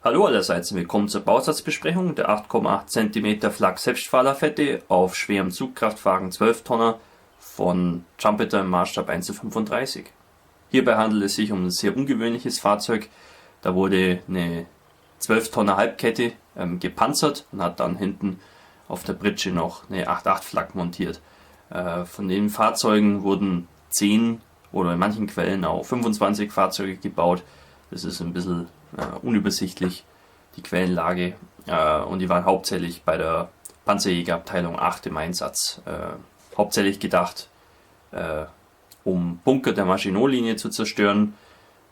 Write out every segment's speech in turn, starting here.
Hallo allerseits und willkommen zur Bausatzbesprechung der 8,8 cm Flak Selbstfahrerfette auf schwerem Zugkraftwagen 12 Tonner von Trumpeter im Maßstab 1:35. Hierbei handelt es sich um ein sehr ungewöhnliches Fahrzeug. Da wurde eine 12 Tonner Halbkette gepanzert und hat dann hinten auf der Pritsche noch eine 8,8 Flak montiert. Von den Fahrzeugen wurden 10 oder in manchen Quellen auch 25 Fahrzeuge gebaut. Das ist ein bisschen unübersichtlich, die Quellenlage, und die waren hauptsächlich bei der Panzerjägerabteilung 8 im Einsatz. Hauptsächlich gedacht, um Bunker der Maginot-Linie zu zerstören,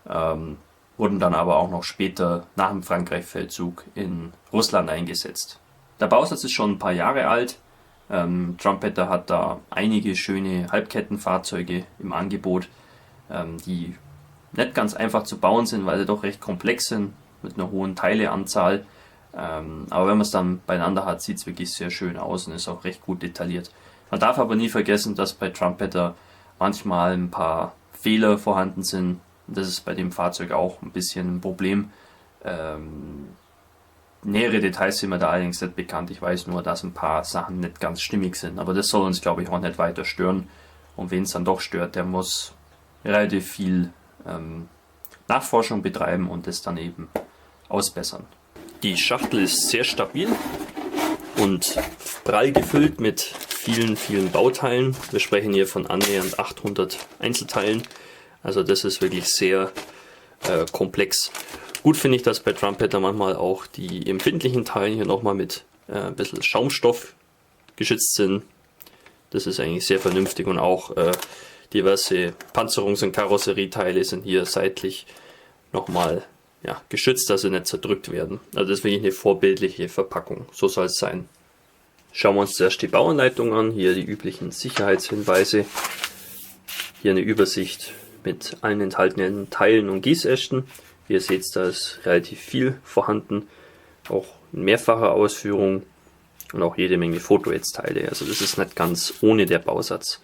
wurden dann aber auch noch später nach dem Frankreich-Feldzug in Russland eingesetzt. Der Bausatz ist schon ein paar Jahre alt. Trumpeter hat da einige schöne Halbkettenfahrzeuge im Angebot, die nicht ganz einfach zu bauen sind, weil sie doch recht komplex sind, mit einer hohen Teileanzahl. Aber wenn man es dann beieinander hat, sieht es wirklich sehr schön aus und ist auch recht gut detailliert. Man darf aber nie vergessen, dass bei Trumpeter manchmal ein paar Fehler vorhanden sind. Das ist bei dem Fahrzeug auch ein bisschen ein Problem. Nähere Details sind mir da allerdings nicht bekannt. Ich weiß nur, dass ein paar Sachen nicht ganz stimmig sind. Aber das soll uns, glaube ich, auch nicht weiter stören. Und wen es dann doch stört, der muss relativ viel Nachforschung betreiben und das dann eben ausbessern. Die Schachtel ist sehr stabil und prall gefüllt mit vielen Bauteilen. Wir sprechen hier von annähernd 800 Einzelteilen. Also das ist wirklich sehr komplex. Gut finde ich, dass bei Trumpeter manchmal auch die empfindlichen Teile hier nochmal mit ein bisschen Schaumstoff geschützt sind. Das ist eigentlich sehr vernünftig, und auch diverse Panzerungs- und Karosserieteile sind hier seitlich nochmal geschützt, dass sie nicht zerdrückt werden. Also das ist wirklich eine vorbildliche Verpackung. So soll es sein. Schauen wir uns zuerst die Bauanleitung an. Hier die üblichen Sicherheitshinweise. Hier eine Übersicht mit allen enthaltenen Teilen und Gießästen. Wie ihr seht, da ist relativ viel vorhanden. Auch in mehrfacher Ausführung und auch jede Menge Fotonetzteile. Also das ist nicht ganz ohne der Bausatz.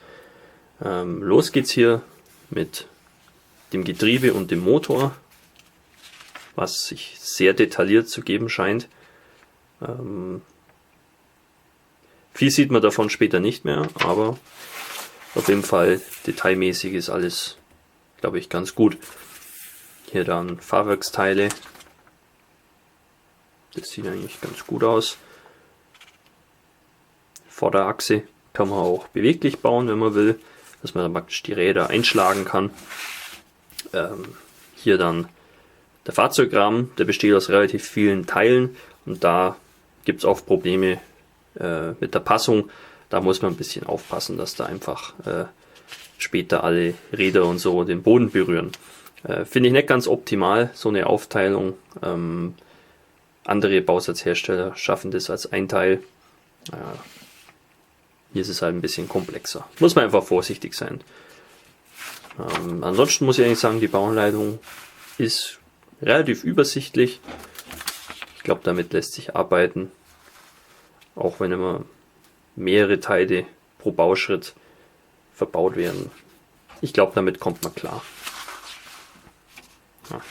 Los geht's hier mit dem Getriebe und dem Motor, was sich sehr detailliert zu geben scheint. Viel sieht man davon später nicht mehr, aber auf jeden Fall detailmäßig ist alles, glaube ich, ganz gut. Hier dann Fahrwerksteile. Das sieht eigentlich ganz gut aus. Vorderachse kann man auch beweglich bauen, wenn man will, dass man dann praktisch die Räder einschlagen kann. Hier dann der Fahrzeugrahmen, der besteht aus relativ vielen Teilen, und da gibt es oft Probleme mit der Passung. Da muss man ein bisschen aufpassen, dass da einfach später alle Räder und so den Boden berühren. Finde ich nicht ganz optimal, so eine Aufteilung. Andere Bausatzhersteller schaffen das als ein Teil. Hier ist es halt ein bisschen komplexer. Muss man einfach vorsichtig sein. Ansonsten muss ich eigentlich sagen, die Bauanleitung ist relativ übersichtlich. Ich glaube, damit lässt sich arbeiten. Auch wenn immer mehrere Teile pro Bauschritt verbaut werden. Ich glaube, damit kommt man klar.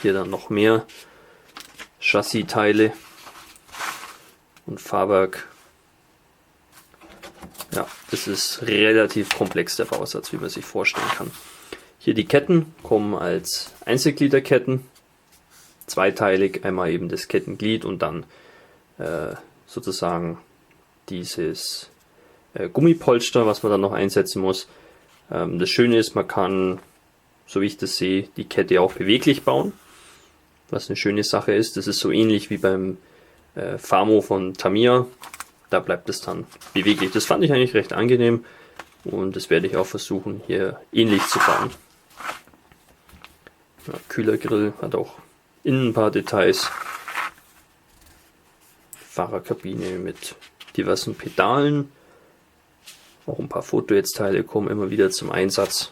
Hier dann noch mehr Chassiteile und Fahrwerk. Ja, das ist relativ komplex, der Bausatz, wie man sich vorstellen kann. Hier die Ketten kommen als Einzelgliederketten, zweiteilig, einmal eben das Kettenglied und dann sozusagen dieses Gummipolster, was man dann noch einsetzen muss. Das Schöne ist, man kann, so wie ich das sehe, die Kette auch beweglich bauen, was eine schöne Sache ist. Das ist so ähnlich wie beim Famo von Tamiya. Da bleibt es dann beweglich. Das fand ich eigentlich recht angenehm, und das werde ich auch versuchen, hier ähnlich zu bauen. Kühlergrill hat auch innen ein paar Details. Fahrerkabine mit diversen Pedalen. Auch ein paar Fotonetzteile kommen immer wieder zum Einsatz.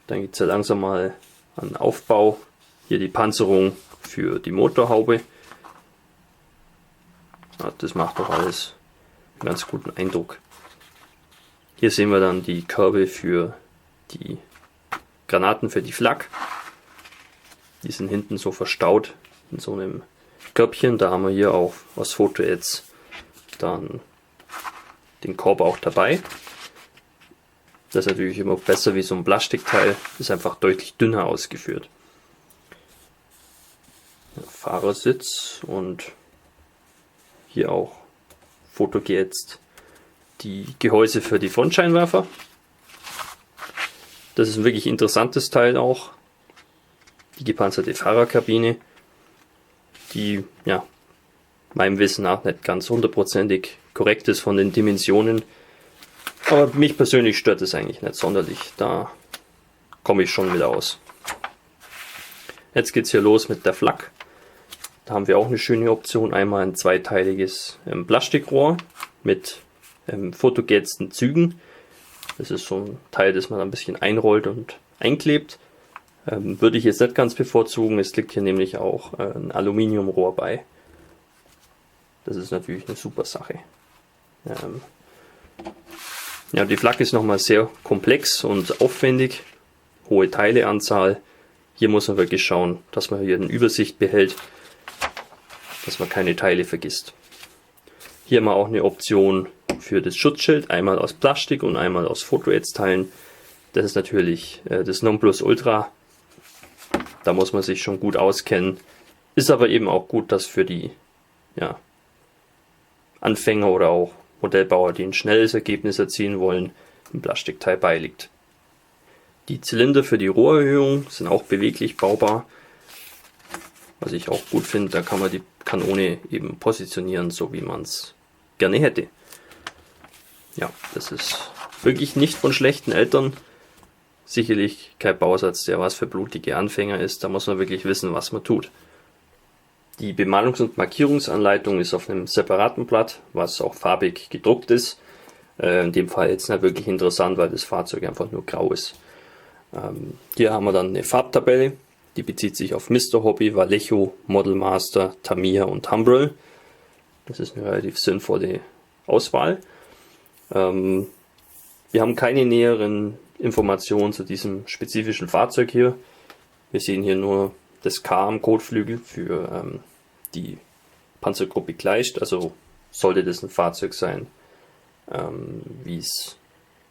Dann geht es ja langsam mal an Aufbau. Hier die Panzerung für die Motorhaube. Ja, das macht doch alles einen ganz guten Eindruck. Hier sehen wir dann die Körbe für die Granaten für die Flak. Die sind hinten so verstaut in so einem Körbchen. Da haben wir hier auch aus Foto-Ads dann den Korb auch dabei. Das ist natürlich immer besser wie so ein Plastikteil, ist einfach deutlich dünner ausgeführt. Fahrersitz und hier auch fotogeätzt die Gehäuse für die Frontscheinwerfer. Das ist ein wirklich interessantes Teil auch. Die gepanzerte Fahrerkabine, die ja meinem Wissen nach nicht ganz hundertprozentig korrekt ist von den Dimensionen. Aber mich persönlich stört es eigentlich nicht sonderlich. Da komme ich schon wieder aus. Jetzt geht es hier los mit der Flak. Da haben wir auch eine schöne Option. Einmal ein zweiteiliges Plastikrohr mit fotogeätzten Zügen. Das ist so ein Teil, das man ein bisschen einrollt und einklebt. Würde ich jetzt nicht ganz bevorzugen. Es liegt hier nämlich auch ein Aluminiumrohr bei. Das ist natürlich eine super Sache. Ja, die Flak ist nochmal sehr komplex und aufwendig. Hohe Teileanzahl. Hier muss man wirklich schauen, dass man hier eine Übersicht behält, dass man keine Teile vergisst. Hier haben wir auch eine Option für das Schutzschild, einmal aus Plastik und einmal aus Foto-Ads-Teilen. Das ist natürlich das Nonplusultra. Da muss man sich schon gut auskennen. Ist aber eben auch gut, dass für die Anfänger oder auch Modellbauer, die ein schnelles Ergebnis erzielen wollen, ein Plastikteil beiliegt. Die Zylinder für die Rohrerhöhung sind auch beweglich baubar. Was ich auch gut finde, da kann man die Kanone eben positionieren, so wie man es gerne hätte. Ja, das ist wirklich nicht von schlechten Eltern. Sicherlich kein Bausatz, der was für blutige Anfänger ist. Da muss man wirklich wissen, was man tut. Die Bemalungs- und Markierungsanleitung ist auf einem separaten Blatt, was auch farbig gedruckt ist. In dem Fall jetzt nicht wirklich interessant, weil das Fahrzeug einfach nur grau ist. Hier haben wir dann eine Farbtabelle. Die bezieht sich auf Mr. Hobby, Vallejo, Model Master, Tamiya und Humbrol. Das ist eine relativ sinnvolle Auswahl. Wir haben keine näheren Informationen zu diesem spezifischen Fahrzeug hier. Wir sehen hier nur das K am Kotflügel für die Panzergruppe Kleist. Also sollte das ein Fahrzeug sein, wie es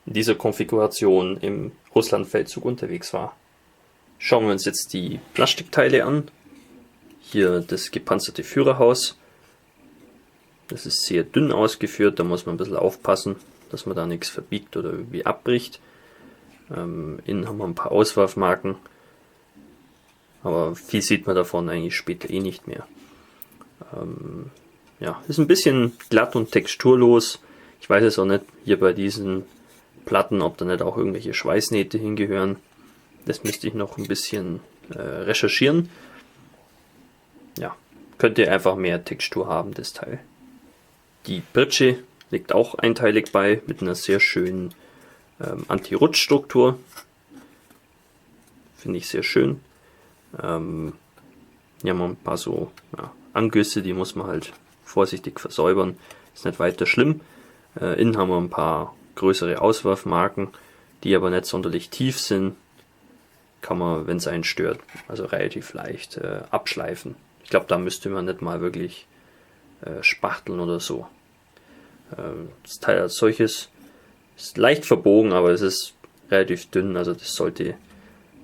in dieser Konfiguration im Russlandfeldzug unterwegs war. Schauen wir uns jetzt die Plastikteile an. Hier das gepanzerte Führerhaus. Das ist sehr dünn ausgeführt, da muss man ein bisschen aufpassen, dass man da nichts verbiegt oder irgendwie abbricht. Innen haben wir ein paar Auswurfmarken, aber viel sieht man davon eigentlich später eh nicht mehr. Ja, ist ein bisschen glatt und texturlos. Ich weiß es auch nicht hier bei diesen Platten, ob da nicht auch irgendwelche Schweißnähte hingehören. Das müsste ich noch ein bisschen recherchieren. Ja, könnte einfach mehr Textur haben, das Teil. Die Pritsche liegt auch einteilig bei, mit einer sehr schönen Anti-Rutsch-Struktur. Finde ich sehr schön. Hier haben wir ein paar so Angüsse, die muss man halt vorsichtig versäubern. Ist nicht weiter schlimm. Innen haben wir ein paar größere Auswurfmarken, die aber nicht sonderlich tief sind. Kann man, wenn es einen stört, also relativ leicht abschleifen. Ich glaube, da müsste man nicht mal wirklich spachteln oder so. Das Teil als solches ist leicht verbogen, aber es ist relativ dünn, also das sollte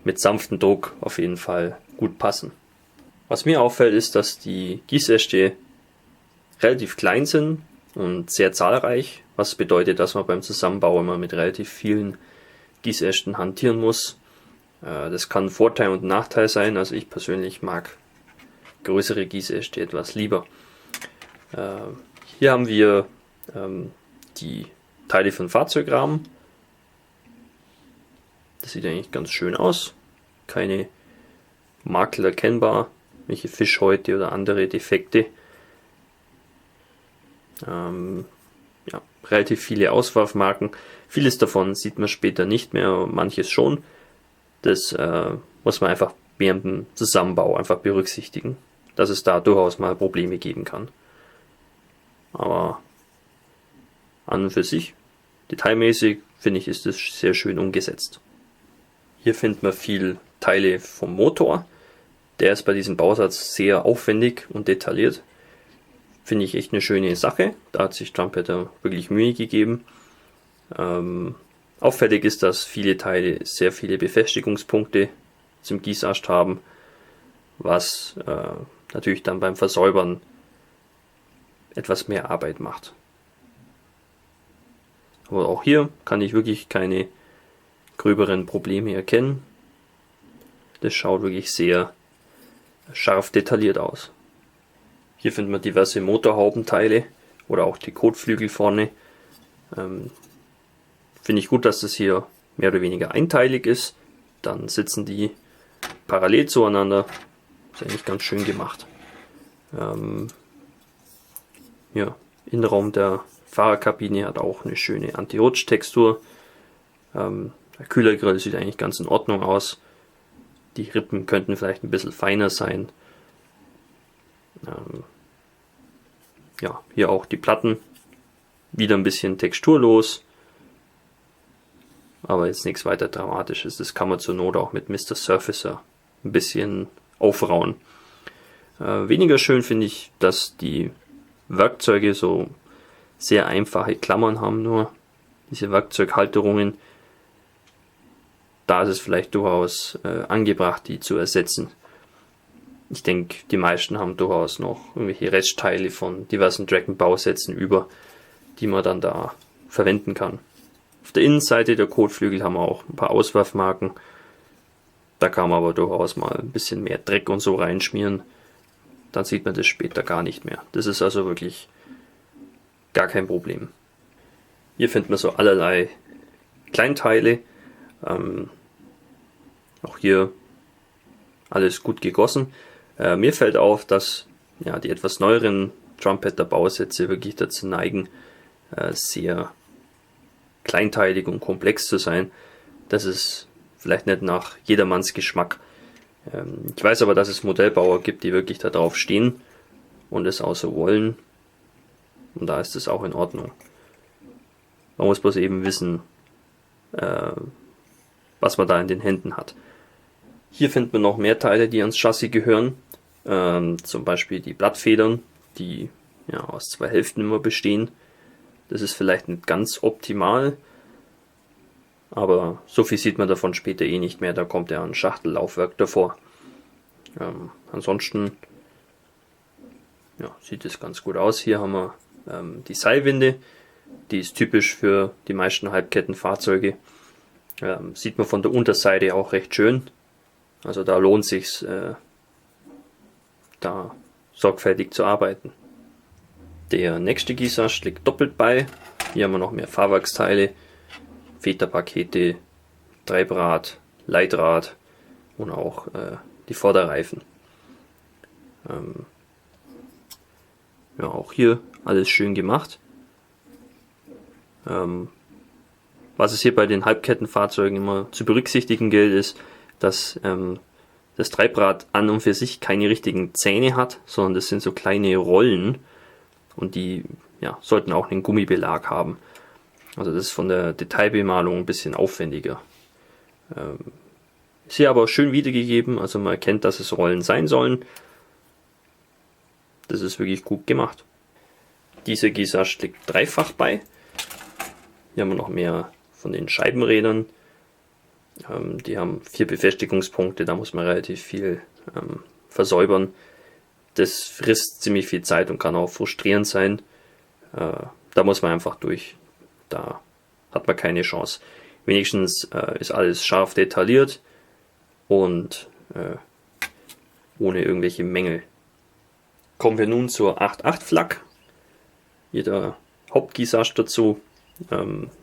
mit sanftem Druck auf jeden Fall gut passen. Was mir auffällt, ist, dass die Gießäste relativ klein sind und sehr zahlreich, was bedeutet, dass man beim Zusammenbau immer mit relativ vielen Gießästen hantieren muss. Das kann ein Vorteil und ein Nachteil sein, also ich persönlich mag größere Gießäste etwas lieber. Hier haben wir die Teile für den Fahrzeugrahmen. Das sieht eigentlich ganz schön aus. Keine Makel erkennbar, welche Fischhäute oder andere Defekte. Relativ viele Auswurfmarken. Vieles davon sieht man später nicht mehr, manches schon. Das muss man einfach während dem Zusammenbau einfach berücksichtigen, dass es da durchaus mal Probleme geben kann. Aber an und für sich, detailmäßig, finde ich, ist es sehr schön umgesetzt. Hier findet man viel Teile vom Motor. Der ist bei diesem Bausatz sehr aufwendig und detailliert. Finde ich echt eine schöne Sache. Da hat sich Trumpeter wirklich Mühe gegeben. Auffällig ist, dass viele Teile sehr viele Befestigungspunkte zum Gießast haben, was natürlich dann beim Versäubern etwas mehr Arbeit macht. Aber auch hier kann ich wirklich keine gröberen Probleme erkennen. Das schaut wirklich sehr scharf detailliert aus. Hier finden wir diverse Motorhaubenteile oder auch die Kotflügel vorne. Finde ich gut, dass das hier mehr oder weniger einteilig ist. Dann sitzen die parallel zueinander. Ist eigentlich ganz schön gemacht. Ja, Innenraum der Fahrerkabine hat auch eine schöne Anti-Rutsch-Textur. Der Kühlergrill sieht eigentlich ganz in Ordnung aus. Die Rippen könnten vielleicht ein bisschen feiner sein. Ja, hier auch die Platten. Wieder ein bisschen texturlos. Aber jetzt nichts weiter Dramatisches. Das kann man zur Not auch mit Mr. Surfacer ein bisschen aufrauen. Weniger schön finde ich, dass die Werkzeuge so sehr einfache Klammern haben, nur diese Werkzeughalterungen. Da ist es vielleicht durchaus angebracht, die zu ersetzen. Ich denke, die meisten haben durchaus noch irgendwelche Restteile von diversen Dragon-Bausätzen über, die man dann da verwenden kann. Auf der Innenseite der Kotflügel haben wir auch ein paar Auswerfmarken. Da kann man aber durchaus mal ein bisschen mehr Dreck und so reinschmieren. Dann sieht man das später gar nicht mehr. Das ist also wirklich gar kein Problem. Hier findet man so allerlei Kleinteile. Auch hier alles gut gegossen. Mir fällt auf, dass ja, die etwas neueren Trumpeter Bausätze wirklich dazu neigen, sehr kleinteilig und komplex zu sein. Das ist vielleicht nicht nach jedermanns Geschmack. Ich weiß aber, dass es Modellbauer gibt, die wirklich darauf stehen und es auch so wollen. Und da ist es auch in Ordnung. Man muss bloß eben wissen, was man da in den Händen hat. Hier finden wir noch mehr Teile, die ans Chassis gehören. Zum Beispiel die Blattfedern, die ja, aus 2 Hälften immer bestehen. Das ist vielleicht nicht ganz optimal, aber so viel sieht man davon später eh nicht mehr. Da kommt ja ein Schachtellaufwerk davor. Ansonsten ja, sieht es ganz gut aus. Hier haben wir die Seilwinde. Die ist typisch für die meisten Halbkettenfahrzeuge. Sieht man von der Unterseite auch recht schön. Also da lohnt sich's, da sorgfältig zu arbeiten. Der nächste Gießast liegt doppelt bei. Hier haben wir noch mehr Fahrwerksteile, Federpakete, Treibrad, Leitrad und auch die Vorderreifen. Ja, auch hier alles schön gemacht. Was es hier bei den Halbkettenfahrzeugen immer zu berücksichtigen gilt, ist, dass das Treibrad an und für sich keine richtigen Zähne hat, sondern das sind so kleine Rollen und die ja, sollten auch einen Gummibelag haben. Also das ist von der Detailbemalung ein bisschen aufwendiger. Ist hier aber schön wiedergegeben, also man erkennt, dass es Rollen sein sollen. Das ist wirklich gut gemacht. Dieser Gießast liegt dreifach bei. Hier haben wir noch mehr von den Scheibenrädern. Die haben 4 Befestigungspunkte, da muss man relativ viel versäubern. Das frisst ziemlich viel Zeit und kann auch frustrierend sein. Da muss man einfach durch. Da hat man keine Chance. Wenigstens ist alles scharf detailliert und ohne irgendwelche Mängel. Kommen wir nun zur 8.8 Flak. Hier der Hauptgießast dazu.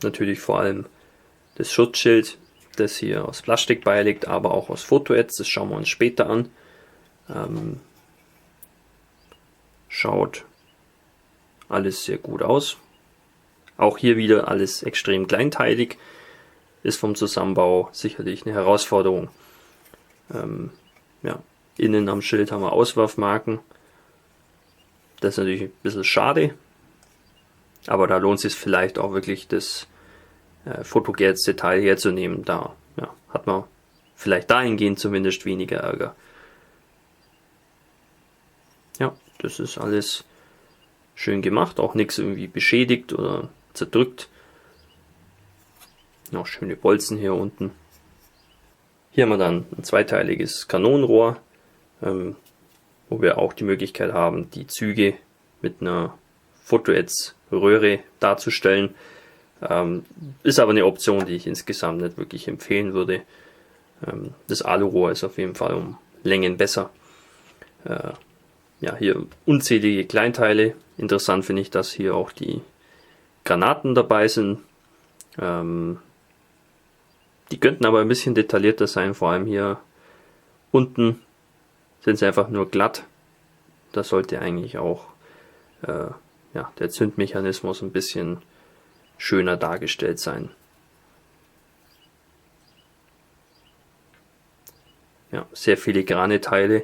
Natürlich vor allem das Schutzschild, das hier aus Plastik beiliegt, aber auch aus Fotoetz. Das schauen wir uns später an. Schaut alles sehr gut aus. Auch hier wieder alles extrem kleinteilig. Ist vom Zusammenbau sicherlich eine Herausforderung. Ja, innen am Schild haben wir Auswerfmarken. Das ist natürlich ein bisschen schade. Aber da lohnt es sich vielleicht auch wirklich, das Fotogerz-Detail herzunehmen. Da ja, hat man vielleicht dahingehend zumindest weniger Ärger. Ja, das ist alles schön gemacht, auch nichts irgendwie beschädigt oder zerdrückt. Noch schöne Bolzen hier unten. Hier haben wir dann ein zweiteiliges Kanonenrohr, wo wir auch die Möglichkeit haben, die Züge mit einer Photoetz-Röhre darzustellen. Ist aber eine Option, die ich insgesamt nicht wirklich empfehlen würde. Das Alurohr ist auf jeden Fall um Längen besser. Ja, hier unzählige Kleinteile. Interessant finde ich, dass hier auch die Granaten dabei sind. Die könnten aber ein bisschen detaillierter sein, vor allem hier unten sind sie einfach nur glatt. Da sollte eigentlich auch ja, der Zündmechanismus ein bisschen schöner dargestellt sein. Ja, sehr filigrane Teile.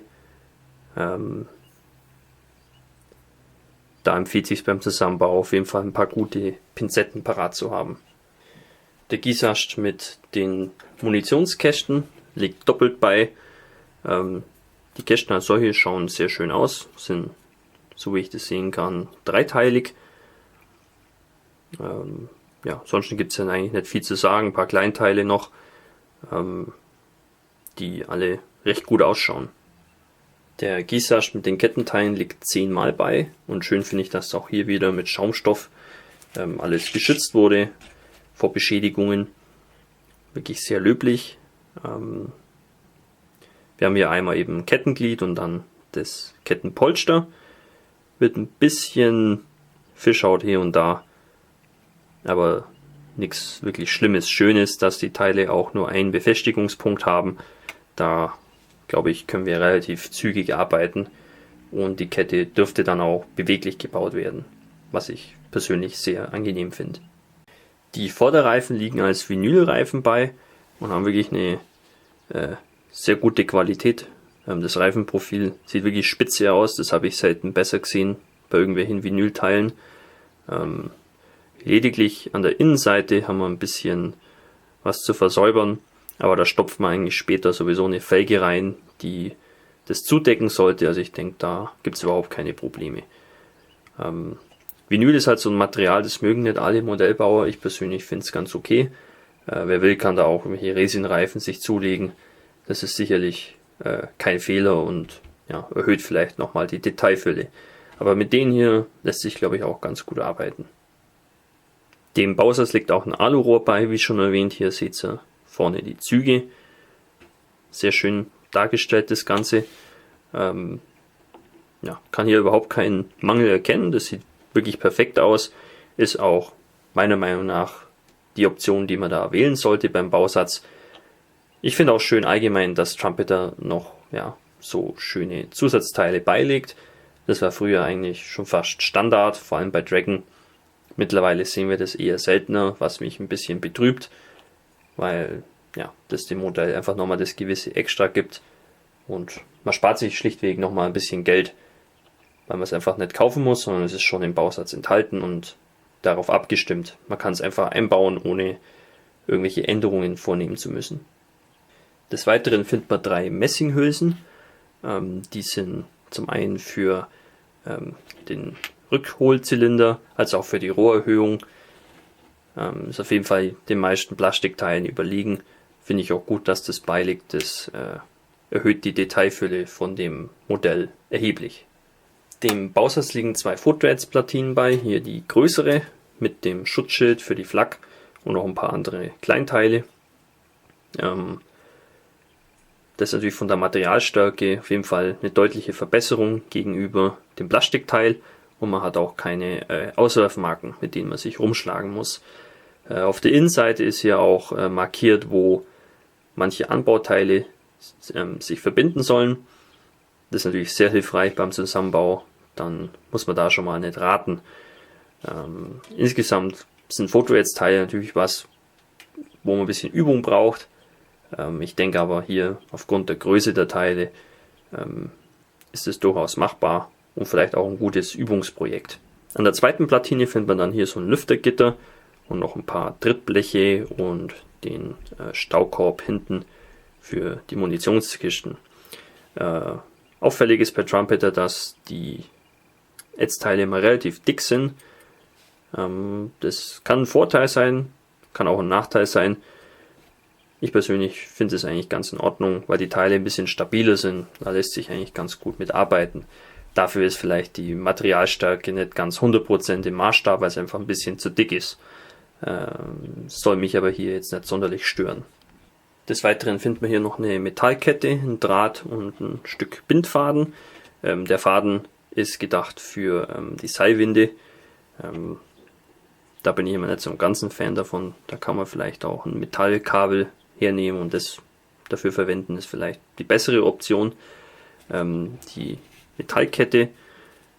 Da empfiehlt sich beim Zusammenbau auf jeden Fall ein paar gute Pinzetten parat zu haben. Der Gießast mit den Munitionskästen liegt doppelt bei. Die Kästen als solche schauen sehr schön aus, sind, so wie ich das sehen kann, dreiteilig. Ja, sonst gibt es dann eigentlich nicht viel zu sagen, ein paar Kleinteile noch, die alle recht gut ausschauen. Der Gießast mit den Kettenteilen liegt 10 Mal bei und schön finde ich, dass auch hier wieder mit Schaumstoff alles geschützt wurde vor Beschädigungen. Wirklich sehr löblich. Wir haben hier einmal eben ein Kettenglied und dann das Kettenpolster mit ein bisschen Fischhaut hier und da, aber nichts wirklich Schlimmes. Schön ist, dass die Teile auch nur einen Befestigungspunkt haben. Da, glaube ich, können wir relativ zügig arbeiten und die Kette dürfte dann auch beweglich gebaut werden, was ich persönlich sehr angenehm finde. Die Vorderreifen liegen als Vinylreifen bei und haben wirklich eine sehr gute Qualität. Das Reifenprofil sieht wirklich spitze aus, das habe ich selten besser gesehen bei irgendwelchen Vinylteilen. Lediglich an der Innenseite haben wir ein bisschen was zu versäubern, aber da stopft man eigentlich später sowieso eine Felge rein, die das zudecken sollte. Also ich denke, da gibt es überhaupt keine Probleme. Vinyl ist halt so ein Material, das mögen nicht alle Modellbauer. Ich persönlich finde es ganz okay. Wer will, kann da auch irgendwelche Resinreifen sich zulegen. Das ist sicherlich kein Fehler und ja, erhöht vielleicht nochmal die Detailfülle. Aber mit denen hier lässt sich, glaube ich, auch ganz gut arbeiten. Dem Bausatz liegt auch ein Alurohr bei, wie schon erwähnt. Hier seht ihr vorne die Züge. Sehr schön dargestellt das Ganze. Ja, kann hier überhaupt keinen Mangel erkennen. Das sieht wirklich perfekt aus. Ist auch meiner Meinung nach die Option, die man da wählen sollte beim Bausatz. Ich finde auch schön allgemein, dass Trumpeter noch ja, so schöne Zusatzteile beilegt. Das war früher eigentlich schon fast Standard, vor allem bei Dragon. Mittlerweile sehen wir das eher seltener, was mich ein bisschen betrübt, weil ja, das dem Modell einfach nochmal das gewisse Extra gibt und man spart sich schlichtweg nochmal ein bisschen Geld, weil man es einfach nicht kaufen muss, sondern es ist schon im Bausatz enthalten und darauf abgestimmt. Man kann es einfach einbauen, ohne irgendwelche Änderungen vornehmen zu müssen. Des Weiteren findet man 3 Messinghülsen. Die sind zum einen für den Rückholzylinder als auch für die Rohrerhöhung. Ist auf jeden Fall den meisten Plastikteilen überlegen. Finde ich auch gut, dass das beiliegt. Das erhöht die Detailfülle von dem Modell erheblich. Dem Bausatz liegen 2 Photoetz-Platinen bei. Hier die größere mit dem Schutzschild für die Flak und noch ein paar andere Kleinteile. Das ist natürlich von der Materialstärke auf jeden Fall eine deutliche Verbesserung gegenüber dem Plastikteil und man hat auch keine Auswerfmarken, mit denen man sich rumschlagen muss. Auf der Innenseite ist hier auch markiert, wo manche Anbauteile sich verbinden sollen. Das ist natürlich sehr hilfreich beim Zusammenbau, dann muss man da schon mal nicht raten. Insgesamt sind Photoetz-Teile natürlich was, wo man ein bisschen Übung braucht. Ich denke aber hier aufgrund der Größe der Teile ist es durchaus machbar und vielleicht auch ein gutes Übungsprojekt. An der zweiten Platine findet man dann hier so ein Lüftergitter und noch ein paar Trittbleche und den Staukorb hinten für die Munitionskisten. Auffällig ist bei Trumpeter, dass die Ätzteile immer relativ dick sind. Das kann ein Vorteil sein, kann auch ein Nachteil sein. Ich persönlich finde es eigentlich ganz in Ordnung, weil die Teile ein bisschen stabiler sind. Da lässt sich eigentlich ganz gut mitarbeiten. Dafür ist vielleicht die Materialstärke nicht ganz 100% im Maßstab, weil es einfach ein bisschen zu dick ist. Soll mich aber hier jetzt nicht sonderlich stören. Des Weiteren finden wir hier noch eine Metallkette, ein Draht und ein Stück Bindfaden. Der Faden ist gedacht für die Seilwinde. Da bin ich immer nicht so ein ganzen Fan davon. Da kann man vielleicht auch ein Metallkabel hernehmen und das dafür verwenden, ist vielleicht die bessere Option. Die Metallkette,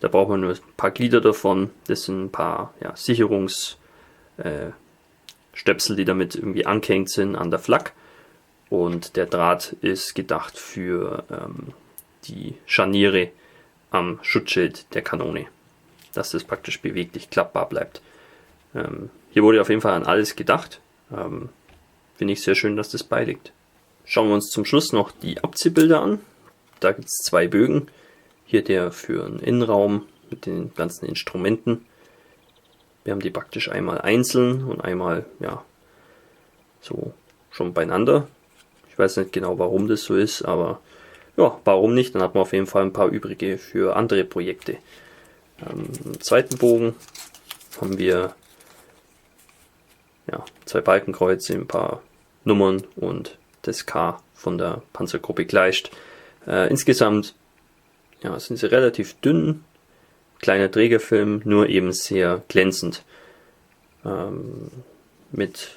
da braucht man nur ein paar Glieder davon. Das sind ein paar Sicherungsstöpsel, die damit irgendwie angehängt sind an der Flak. Und der Draht ist gedacht für die Scharniere am Schutzschild der Kanone, dass das praktisch beweglich klappbar bleibt. Hier wurde auf jeden Fall an alles gedacht. Finde ich sehr schön, dass das beiliegt. Schauen wir uns zum Schluss noch die Abziehbilder an. Da gibt es 2 Bögen. Hier der für den Innenraum mit den ganzen Instrumenten. Wir haben die praktisch einmal einzeln und einmal so schon beieinander. Ich weiß nicht genau, warum das so ist, aber ja, warum nicht? Dann hat man auf jeden Fall ein paar übrige für andere Projekte. Im zweiten Bogen haben wir 2 Balkenkreuze, ein paar Nummern und das K von der Panzergruppe Kleist. Insgesamt sind sie relativ dünn, kleiner Trägerfilm, nur eben sehr glänzend. Mit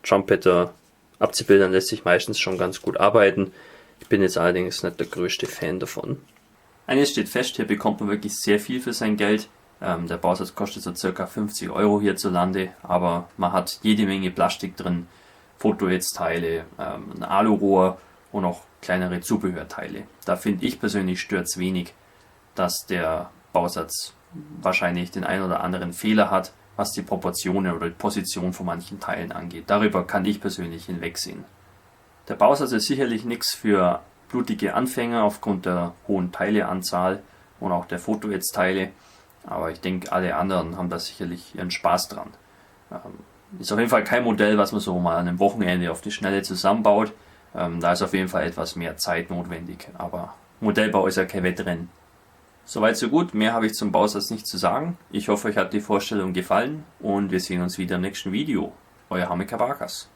Trumpeter Abziehbildern lässt sich meistens schon ganz gut arbeiten. Ich bin jetzt allerdings nicht der größte Fan davon. Eines steht fest, hier bekommt man wirklich sehr viel für sein Geld. Der Bausatz kostet so ca. 50 Euro hierzulande, aber man hat jede Menge Plastik drin, Fotohetzteile, ein Alurohr und auch kleinere Zubehörteile. Da finde ich persönlich stört es wenig, dass der Bausatz wahrscheinlich den ein oder anderen Fehler hat, was die Proportionen oder die Position von manchen Teilen angeht. Darüber kann ich persönlich hinwegsehen. Der Bausatz ist sicherlich nichts für blutige Anfänger aufgrund der hohen Teileanzahl und auch der Fotohetzteile, aber ich denke, alle anderen haben da sicherlich ihren Spaß dran. Ist auf jeden Fall kein Modell, was man so mal an einem Wochenende auf die Schnelle zusammenbaut. Da ist auf jeden Fall etwas mehr Zeit notwendig, aber Modellbau ist ja kein Wettrennen. Soweit so gut, mehr habe ich zum Bausatz nicht zu sagen. Ich hoffe, euch hat die Vorstellung gefallen und wir sehen uns wieder im nächsten Video. Euer Hamika Barkas.